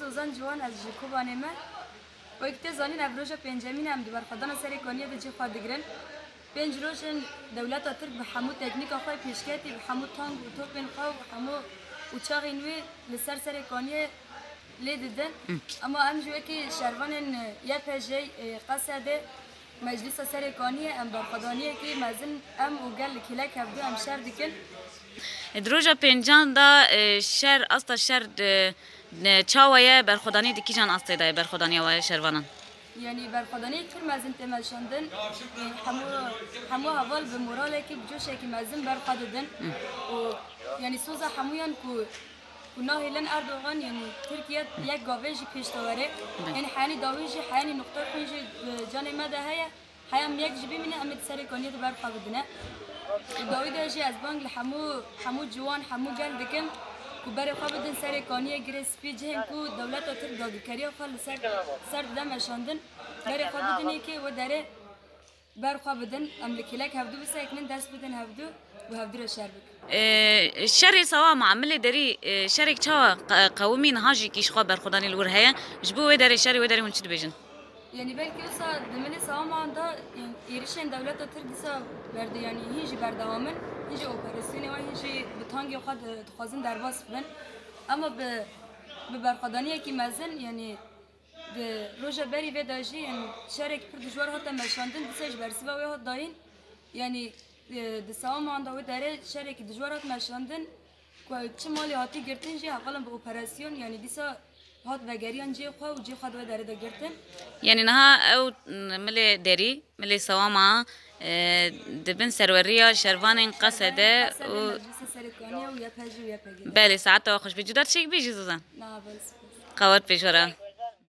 سوزان جوان از جیکوبانه ما و اکت زانی نبروجا پنجمین هم دوبار خدان سری کانیه ده جی خواهد گرن 5 روزن دولت ترک به همو تکنیک آخوی پیشکتی به همو تانگ و توپن خواه و همو اوچاقی نوی لسر سری کانیه لیددن اما هم جوه که شروان یه پجه قصده مجلس سری کانیه ام برخدانیه که مزن ام و گل کلک هفدو ام شر دکن دروجا پنجان دا شر اصلا شر چاویه برخدانی دکی جان اصلا دای برخدانی و شروانان یعنی برخدانی کل مزن تمشاندن همو اول به موراله که بجوشه که مزن برخدادن و یعنی سوزا همویان که ناهیلن اردوغان یعنی ترکیه یک گاویجی پیش داره یعنی حیانی داویجی حیانی نقطه خونجی جان مده هیا حیام یک جبی منه امید سری کنیه دو برخدادنه داوید اجی از بانگ همو جوان همو گل دکن و برای خواب بدن سر کانیه گرس پیجه هم کو دولت ترک دادی کاری خال سر دم اشاندن برای خواب بدنی که و داره بر خواب بدن املکیلک هفدو بس اکنن دست بدن هفدو و هفدو را شر بک شر سوا معامله داری شرک چا قومی نهاجی کیش خواب برخدانی لور هیا جبو داری شر و داری اون چی بجن یعنی بلکه اصلا دمنی سوا ماندا ایرشن دولت ترک دیسا برده یعنی هیچی بردهامن هیچی اپراسیونی و هیچی بتانگی خود خازن درباس بن اما به برخدانی که مزن یعنی به روزا بری و داجی یعنی شرک پر دشوار هات مشاندن دیساج برسی و هات داین یعنی دسوا ماندا و داره شرک دشوار هات مشاندن که چه مالی هاتی گرتن جی حالا به اپراسیون یعنی دیسا هات وگریان جی خو و جی خود و داره دا گرتن یعنی نها او ملی دری ملی سواما دبن سروریا شروان قصده و بله ساعت خوش بجدار شيك بيجي زوزان لا بس قوات بيشورا